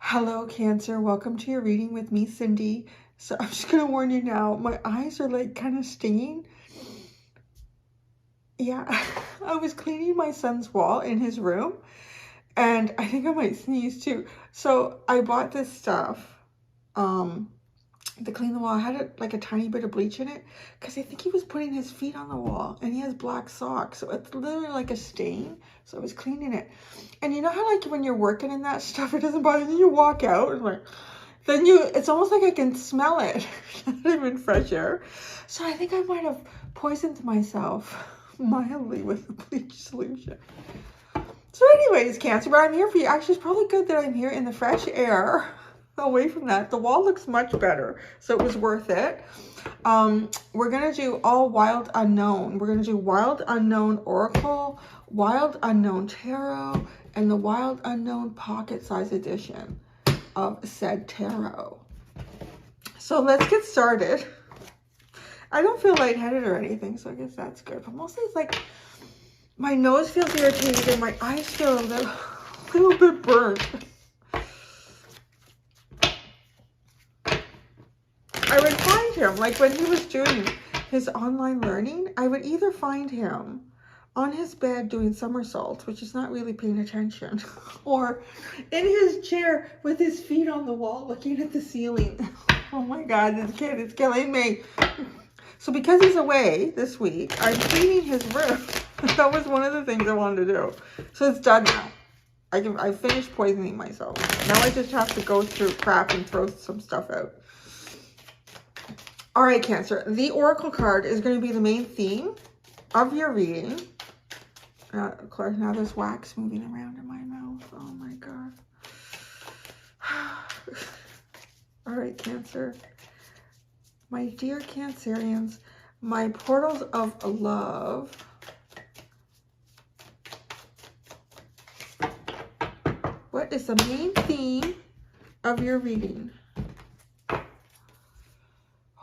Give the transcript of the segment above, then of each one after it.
Hello, Cancer. Welcome to your reading with me, Cindy. So I'm just going to warn you now, my eyes are like kind of stinging. Yeah, I was cleaning my son's wall in his room and I think I might sneeze too. So I bought this stuff to clean the wall. I had like a tiny bit of bleach in it because I think he was putting his feet on the wall and he has black socks. So it's literally like a stain. So I was cleaning it. And you know how like when you're working in that stuff, it doesn't bother you. You walk out and like, then it's almost like I can smell it. Not even fresh air. So I think I might have poisoned myself mildly with the bleach solution. So anyways, Cancer, but I'm here for you. Actually, it's probably good that I'm here in the fresh air. Away from that, the wall looks much better, so it was worth it. We're gonna do all Wild Unknown. We're gonna do Wild Unknown Oracle, Wild Unknown Tarot, and the Wild Unknown Pocket Size Edition of said tarot. So let's get started. I don't feel lightheaded or anything, so I guess that's good. But mostly it's like my nose feels irritated and my eyes feel a little bit burnt. I would find him, like when he was doing his online learning, I would either find him on his bed doing somersaults, which is not really paying attention, or in his chair with his feet on the wall looking at the ceiling. Oh my God, this kid is killing me. So because he's away this week, I'm cleaning his room. That was one of the things I wanted to do. So it's done now. I finished poisoning myself. Now I just have to go through crap and throw some stuff out. All right, Cancer, the Oracle card is going to be the main theme of your reading. Of course, now there's wax moving around in my mouth. Oh my God. All right, Cancer. My dear Cancerians, my portals of love. What is the main theme of your reading?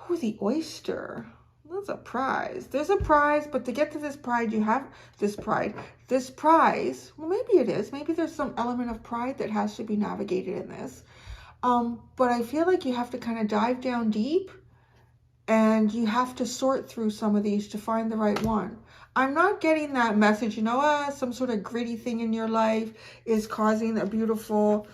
Oh, the oyster. That's a prize. There's a prize, but to get to this pride, you have this prize. Well, maybe it is. Maybe there's some element of pride that has to be navigated in this. But I feel like you have to kind of dive down deep and you have to sort through some of these to find the right one. I'm not getting that message, you know, some sort of gritty thing in your life is causing a beautiful,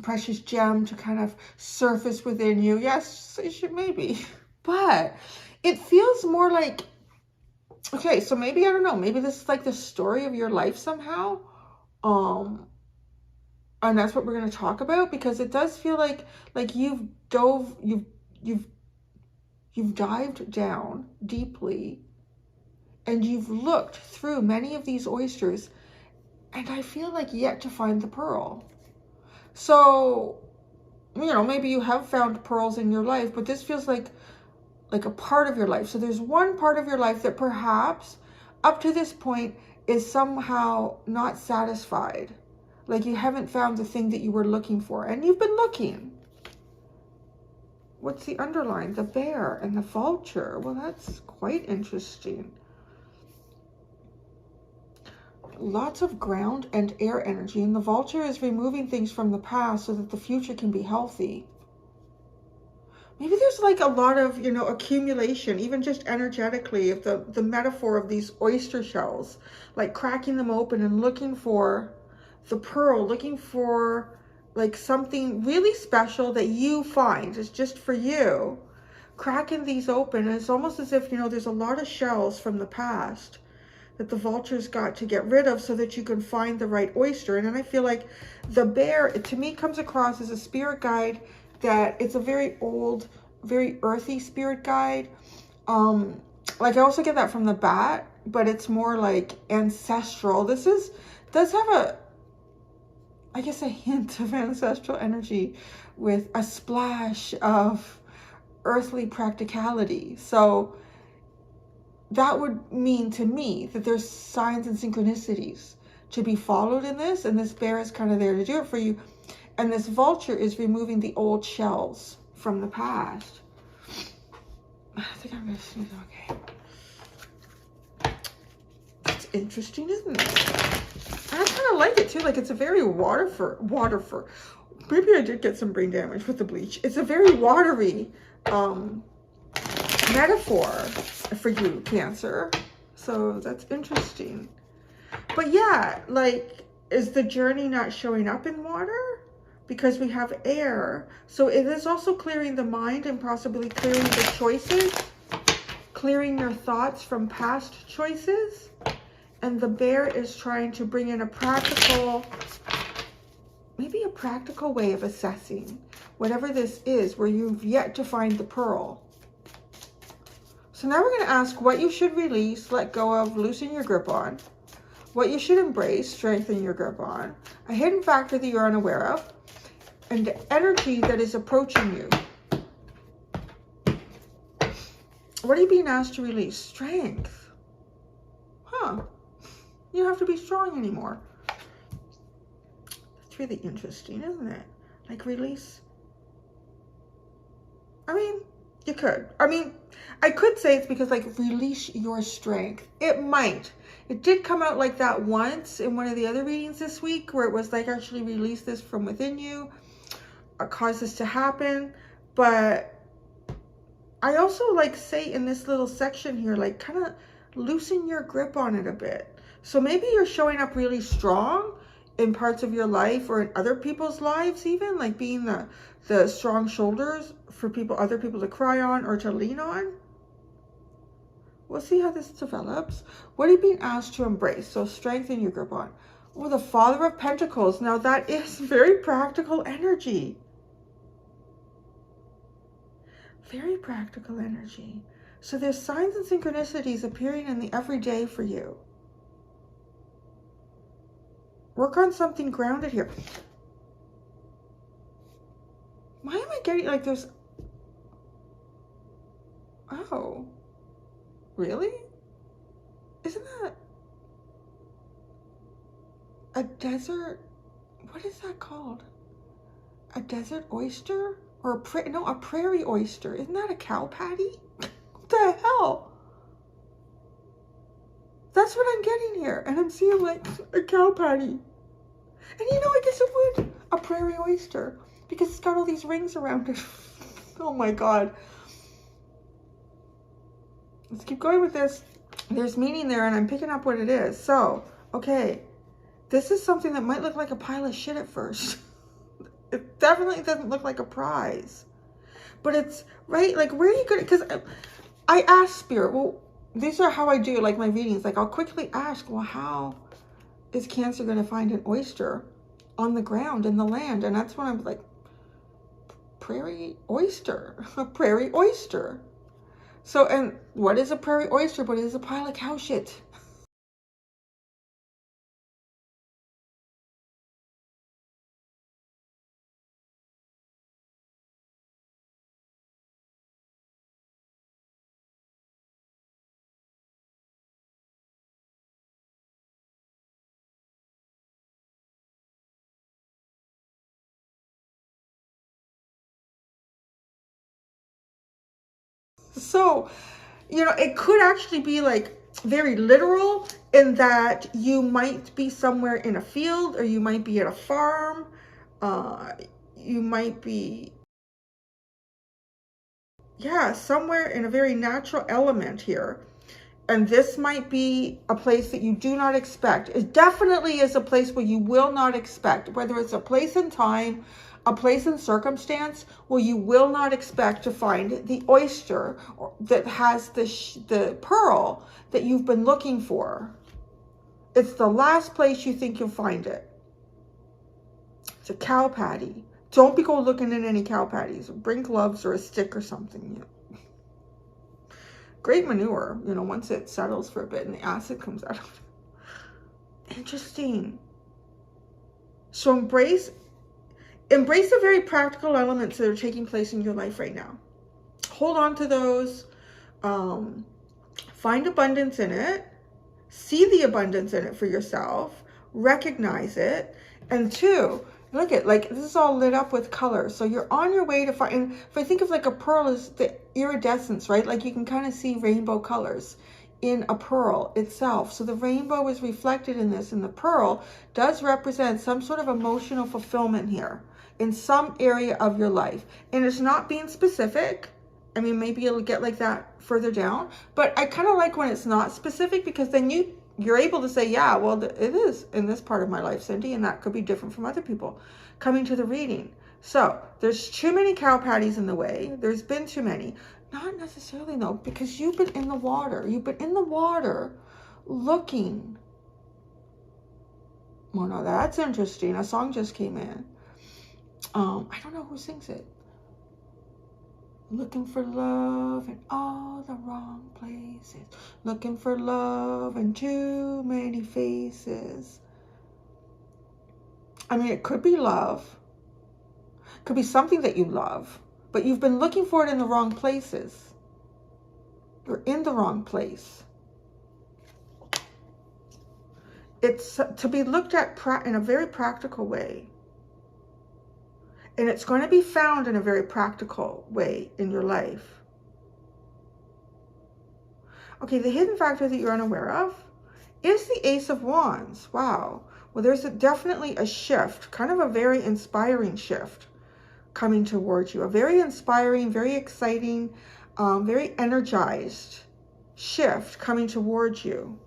precious gem to kind of surface within you. Yes, it should maybe. But it feels more like, okay, so maybe, I don't know, maybe this is like the story of your life somehow. And that's what we're going to talk about, because it does feel like you've dived down deeply and you've looked through many of these oysters, and I feel like yet to find the pearl. So, you know, maybe you have found pearls in your life, but this feels like a part of your life. So there's one part of your life that perhaps up to this point is somehow not satisfied. Like you haven't found the thing that you were looking for, and you've been looking. What's the underline? The bear and the vulture. Well, that's quite interesting. Lots of ground and air energy, and the vulture is removing things from the past so that the future can be healthy. Maybe there's like a lot of, you know, accumulation, even just energetically, of the metaphor of these oyster shells, like cracking them open and looking for the pearl, looking for like something really special that you find is just for you. Cracking these open, and it's almost as if, you know, there's a lot of shells from the past that the vulture's got to get rid of so that you can find the right oyster. And then I feel like the bear, to me, comes across as a spirit guide, that it's a very old, very earthy spirit guide. Like I also get that from the bat, but it's more like ancestral. This does have I guess a hint of ancestral energy with a splash of earthly practicality. So that would mean to me that there's signs and synchronicities to be followed in this, and this bear is kind of there to do it for you. And this vulture is removing the old shells from the past. I think I'm going to sneeze. Okay. It's interesting, isn't it? And I kind of like it too. Like it's a very water for. Maybe I did get some brain damage with the bleach. It's a very watery metaphor for you, Cancer. So that's interesting. But yeah, like, is the journey not showing up in water? Because we have air. So it is also clearing the mind and possibly clearing the choices, clearing your thoughts from past choices. And the bear is trying to bring in a practical, maybe a practical way of assessing whatever this is where you've yet to find the pearl. So now we're going to ask what you should release, let go of, loosen your grip on, what you should embrace, strengthen your grip on, a hidden factor that you're unaware of, and the energy that is approaching you. What are you being asked to release? Strength. Huh. You don't have to be strong anymore. That's really interesting, isn't it? Like release. I mean, you could. I mean, I could say it's because like release your strength. It might. It did come out like that once in one of the other readings this week where it was like actually release this from within you, cause this to happen. But I also like say in this little section here, like kind of loosen your grip on it a bit. So maybe you're showing up really strong in parts of your life or in other people's lives even, like being the strong shoulders for other people to cry on or to lean on. We'll see how this develops. What are you being asked to embrace? So strengthen your grip on. Oh, the Father of Pentacles. Now that is very practical energy. Very practical energy. So there's signs and synchronicities appearing in the everyday for you. Work on something grounded here. Why am I getting like there's... Oh. Really? Isn't that a desert? What is that called? A desert oyster? Or a prairie oyster. Isn't that a cow patty? What the hell? That's what I'm getting here. And I'm seeing like a cow patty. And you know, I guess it would. A prairie oyster. Because it's got all these rings around it. Oh my God. Let's keep going with this. There's meaning there and I'm picking up what it is. So, okay. This is something that might look like a pile of shit at first. It definitely doesn't look like a prize. But it's, right? Like, where are you going to... Because I asked Spirit, well, these are how I do like my readings. Like, I'll quickly ask, well, how is Cancer going to find an oyster on the ground in the land? And that's when I'm like, prairie oyster. A prairie oyster. So, and what is a prairie oyster? But it is a pile of cow shit. So, you know, it could actually be like very literal in that you might be somewhere in a field or you might be at a farm. You might be, yeah, somewhere in a very natural element here. And this might be a place that you do not expect. It definitely is a place where you will not expect, whether it's a place in time, a place in circumstance where you will not expect to find the oyster that has the pearl that you've been looking for. It's the last place you think you'll find it. It's a cow patty. Don't be going looking in any cow patties. Bring gloves or a stick or something. Great manure, you know, once it settles for a bit and the acid comes out of it. Interesting. So embrace the very practical elements that are taking place in your life right now. Hold on to those. Find abundance in it. See the abundance in it for yourself. Recognize it. And two, look at, like, this is all lit up with color. So you're on your way to find, and if I think of like a pearl as the iridescence, right? Like you can kind of see rainbow colors. in a pearl itself. So the rainbow is reflected in this, and the pearl does represent some sort of emotional fulfillment here in some area of your life. And it's not being specific. I mean, maybe it'll get like that further down, but I kind of like when it's not specific, because then you're able to say, yeah, well, it is in this part of my life, Cindy, and that could be different from other people coming to the reading. So there's too many cow patties in the way. There's been too many. Not necessarily, though, because you've been in the water. You've been in the water looking. Well, no, that's interesting. A song just came in. I don't know who sings it. Looking for love in all the wrong places. Looking for love in too many faces. I mean, it could be love. It could be something that you love, but you've been looking for it in the wrong places. You're in the wrong place. It's to be looked at in a very practical way. And it's going to be found in a very practical way in your life. Okay, the hidden factor that you're unaware of is the Ace of Wands. Wow. Well, there's definitely a shift, kind of a very inspiring shift coming towards you. A very inspiring, very exciting, very energized shift coming towards you.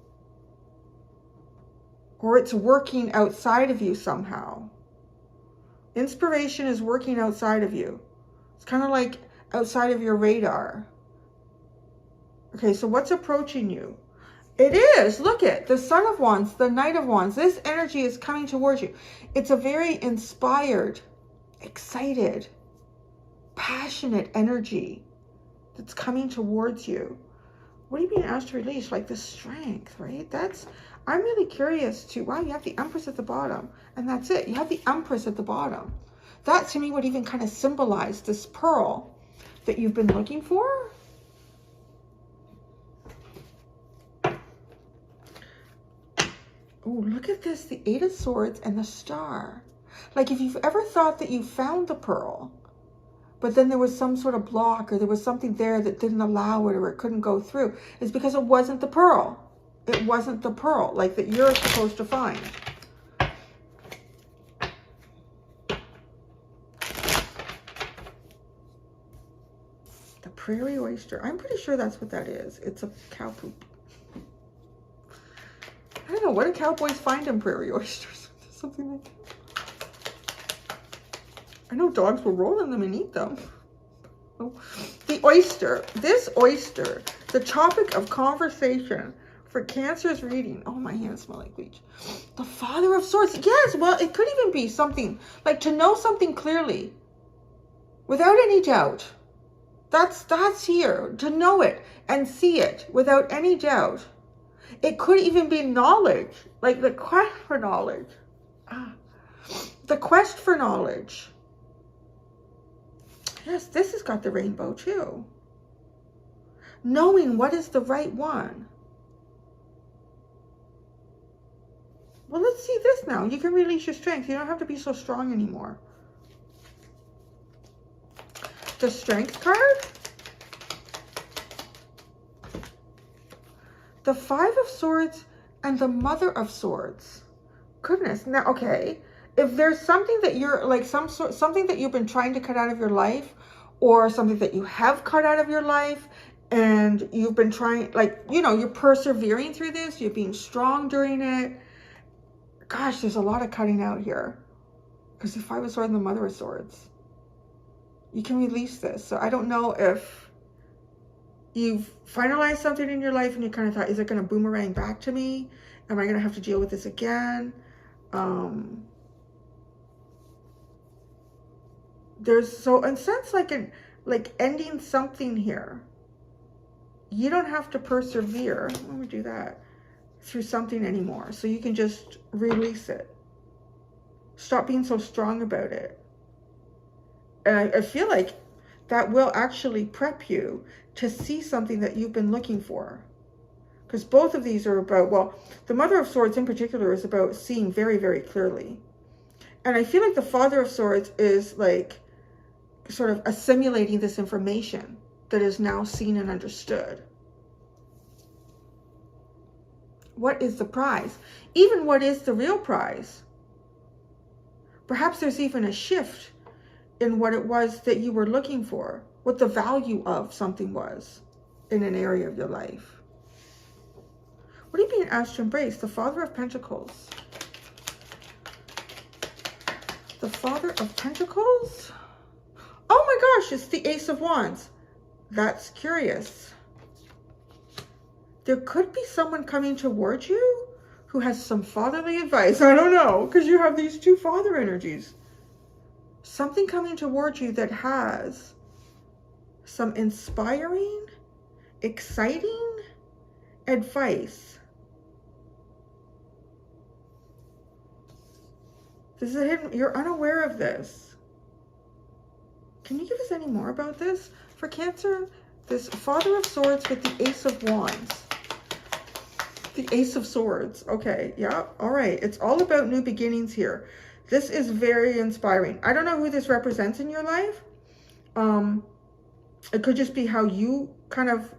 Or it's working outside of you somehow. Inspiration is working outside of you. It's kind of like outside of your radar. Okay, so what's approaching you? It is, look at the Sun of Wands, the Knight of Wands. This energy is coming towards you. It's a very inspired, excited, passionate energy that's coming towards you. What are you being asked to release? Like the strength, right? I'm really curious to, wow, you have the Empress at the bottom, and that's it. You have the Empress at the bottom. That to me would even kind of symbolize this pearl that you've been looking for. Oh, look at this, the Eight of Swords and the Star. Like if you've ever thought that you found the pearl, but then there was some sort of block, or there was something there that didn't allow it, or it couldn't go through, it's because it wasn't the pearl. It wasn't the pearl, like that you're supposed to find. The Prairie Oyster. I'm pretty sure that's what that is. It's a cow poop. I don't know. What do cowboys find in prairie oysters? Something like that. I know dogs will roll in them and eat them. Oh. The oyster. This oyster. The topic of conversation for Cancer's reading. Oh, my hands smell like bleach. The Father of Swords. Yes, well, it could even be something like to know something clearly without any doubt. That's here. To know it and see it without any doubt. It could even be knowledge, like the quest for knowledge. The quest for knowledge. Yes, this has got the rainbow too. Knowing what is the right one. Well, let's see this now. You can release your strength. You don't have to be so strong anymore. The Strength card. The Five of Swords and the Mother of Swords. Goodness. Now, okay. If there's something that you're like something that you've been trying to cut out of your life, or something that you have cut out of your life, and you've been trying, like, you know, you're persevering through this, you're being strong during it. Gosh, there's a lot of cutting out here. Because the Five of Swords and the Mother of Swords. You can release this. So I don't know if you've finalized something in your life and you kind of thought, is it going to boomerang back to me? Am I going to have to deal with this again? There's so, in a sense, like ending something here. You don't have to persevere. Let me do that. Through something anymore. So you can just release it. Stop being so strong about it. And I feel like that will actually prep you to see something that you've been looking for. Because both of these are about, well, the Mother of Swords in particular is about seeing very, very clearly. And I feel like the Father of Swords is like sort of assimilating this information that is now seen and understood. What is the prize? Even what is the real prize? Perhaps there's even a shift in what it was that you were looking for, what the value of something was in an area of your life. What are you being asked to embrace? The Father of Pentacles. The Father of Pentacles? Oh my gosh, it's the Ace of Wands. That's curious. There could be someone coming towards you who has some fatherly advice. I don't know, because you have these two father energies. Something coming towards you that has some inspiring, exciting advice. This is a hidden, you're unaware of this. Can you give us any more about this? For Cancer, this Father of Swords with the Ace of Wands. The Ace of Swords. Okay, yeah, all right. It's all about new beginnings here. This is very inspiring. I don't know who this represents in your life. It could just be how you kind of,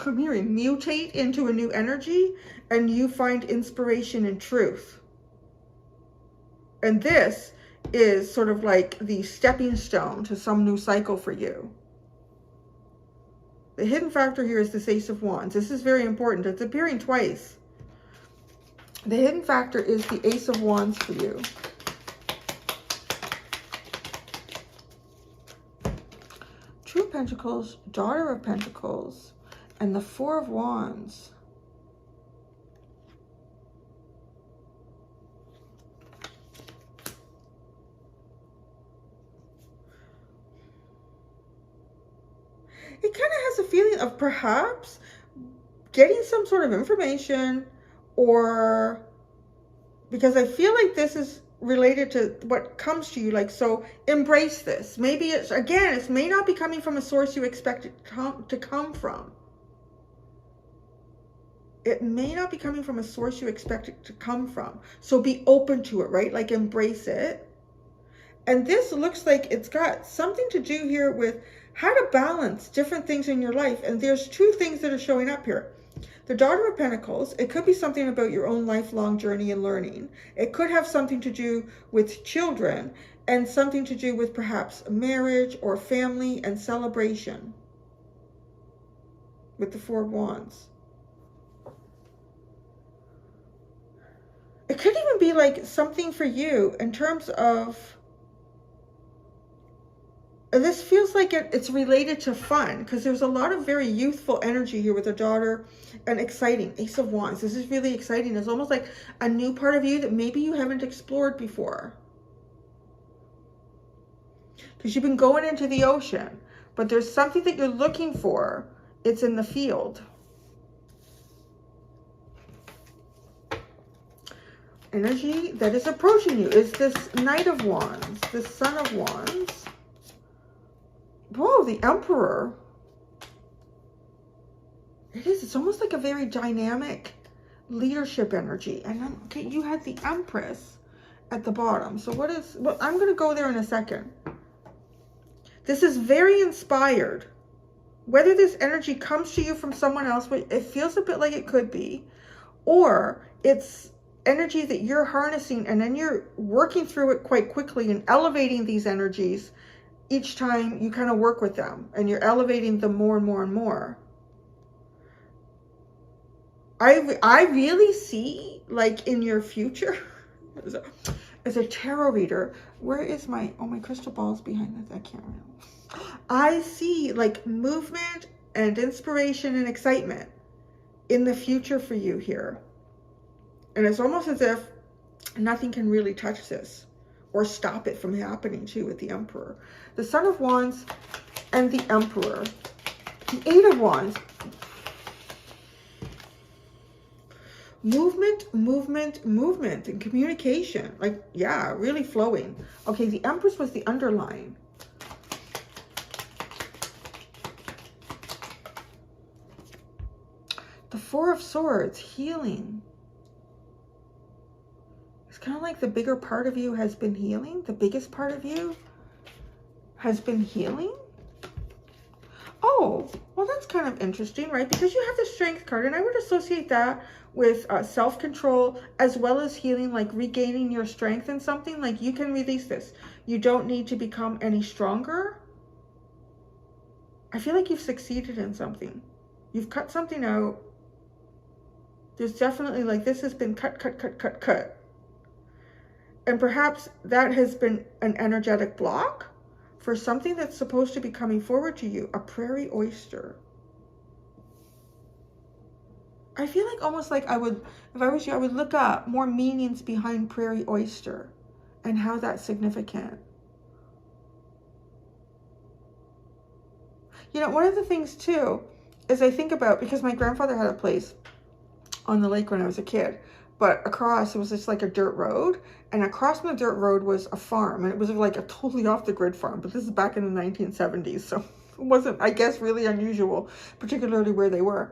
I'm hearing, mutate into a new energy and you find inspiration and truth. And this is sort of like the stepping stone to some new cycle for you. The hidden factor here is this Ace of Wands. This is very important. It's appearing twice. The hidden factor is the Ace of Wands for you. Two of Pentacles, Daughter of Pentacles, and the Four of Wands. It kind of has a feeling of perhaps getting some sort of information, or because I feel like this is related to what comes to you. Like, so embrace this. Maybe it's, again, it may not be coming from a source you expect it to come from. It may not be coming from a source you expect it to come from. So be open to it, right? Like, embrace it. And this looks like it's got something to do here with how to balance different things in your life. And there's two things that are showing up here. The Daughter of Pentacles, it could be something about your own lifelong journey and learning. It could have something to do with children and something to do with perhaps marriage or family and celebration with the Four of Wands. It could even be like something for you in terms of, this feels like it's related to fun, because there's a lot of very youthful energy here with the Daughter and exciting. Ace of Wands. This is really exciting. It's almost like a new part of you that maybe you haven't explored before. Because you've been going into the ocean, but there's something that you're looking for. It's in the field. Energy that is approaching you is this Knight of Wands, this Son of Wands. Whoa, the Emperor. It is. It's almost like a very dynamic leadership energy. And then, okay, you had the Empress at the bottom. So what is, well, I'm going to go there in a second. This is very inspired. Whether this energy comes to you from someone else, but it feels a bit like it could be, or it's energy that you're harnessing and then you're working through it quite quickly and elevating these energies each time you kind of work with them, and you're elevating them more and more and more. I really see, like, in your future, as a tarot reader, where is my, oh, my crystal ball's behind this, I can't remember. I see, like, movement and inspiration and excitement in the future for you here. And it's almost as if nothing can really touch this or stop it from happening too with the Emperor. The Son of Wands and the Emperor. The Eight of Wands. Movement, movement, movement, and communication. Like, yeah, really flowing. Okay, the Empress was the underline. The Four of Swords, healing. It's kind of like the bigger part of you has been healing. The biggest part of you has been healing. Oh, well, that's kind of interesting, right? Because you have the Strength card, and I would associate that with self-control as well as healing, like regaining your strength in something. Like you can release this. You don't need to become any stronger. I feel like you've succeeded in something. You've cut something out. There's definitely like this has been cut, cut, cut, cut, cut. And perhaps that has been an energetic block for something that's supposed to be coming forward to you, a prairie oyster. I feel like almost like I would, if I was you, I would look up more meanings behind prairie oyster and how that's significant. You know, one of the things too is I think about, because my grandfather had a place on the lake when I was a kid, but across, it was just like a dirt road, and across from the dirt road was a farm, and it was like a totally off the grid farm, but this is back in the 1970s, so it wasn't, I guess, really unusual, particularly where they were.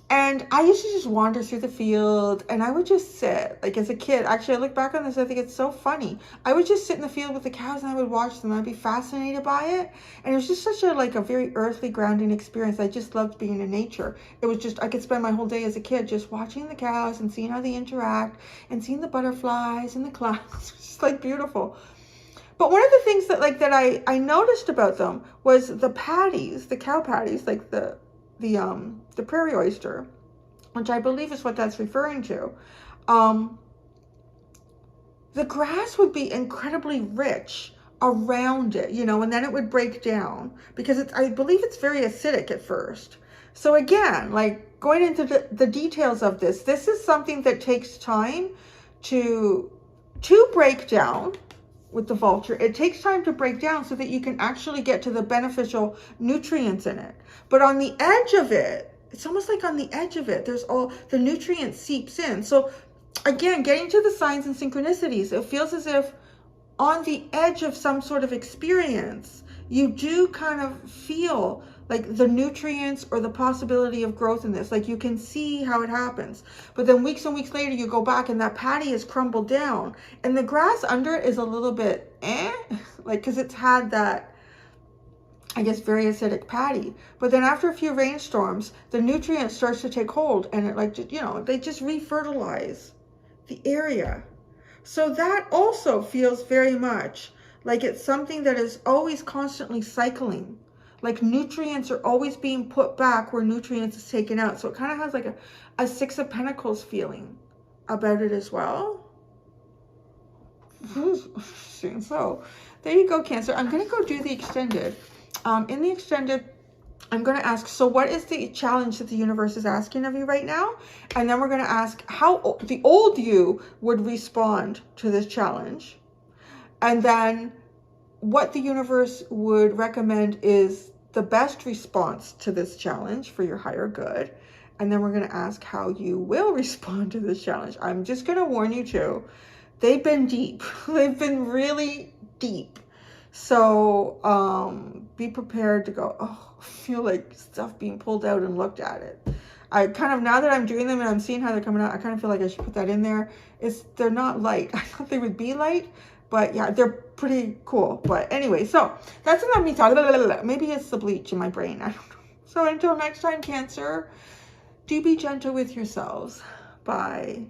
And I used to just wander through the field, and I would just sit, like as a kid. Actually, I look back on this, I think it's so funny. I would just sit in the field with the cows and I would watch them. I'd be fascinated by it. And it was just such a, like a very earthly grounding experience. I just loved being in nature. It was just, I could spend my whole day as a kid just watching the cows and seeing how they interact and seeing the butterflies and the clouds. It's just like beautiful. But one of the things that I noticed about them was the patties, the cow patties, like the prairie oyster, which I believe is what that's referring to. The grass would be incredibly rich around it, you know, and then it would break down because I believe it's very acidic at first. So again, like going into the details of this is something that takes time to break down. With the vulture, it takes time to break down so that you can actually get to the beneficial nutrients in it. But on the edge of it, it's almost like on the edge of it, there's all the nutrients seeps in. So again, getting to the signs and synchronicities, it feels as if on the edge of some sort of experience, you do kind of feel like the nutrients or the possibility of growth in this. Like you can see how it happens. But then weeks and weeks later, you go back and that patty is crumbled down. And the grass under it is a little bit like, because it's had that, I guess, very acidic patty. But then after a few rainstorms, the nutrient starts to take hold and it like, you know, they just refertilize the area. So that also feels very much like it's something that is always constantly cycling. Like nutrients are always being put back where nutrients is taken out. So it kind of has like a Six of Pentacles feeling about it as well. So there you go, Cancer. I'm going to go do the extended. In the extended, I'm going to ask, so what is the challenge that the universe is asking of you right now? And then we're going to ask how the old you would respond to this challenge. And then what the universe would recommend is the best response to this challenge for your higher good. And then we're going to ask how you will respond to this challenge. I'm just going to warn you too. They've been deep. They've been really deep. So be prepared to go, oh, I feel like stuff being pulled out and looked at it. I kind of, now that I'm doing them and I'm seeing how they're coming out, I kind of feel like I should put that in there. They're not light. I thought they would be light, but yeah, they're pretty cool. But anyway, so that's enough me talking. Maybe it's the bleach in my brain. I don't know. So until next time, Cancer, do be gentle with yourselves. Bye.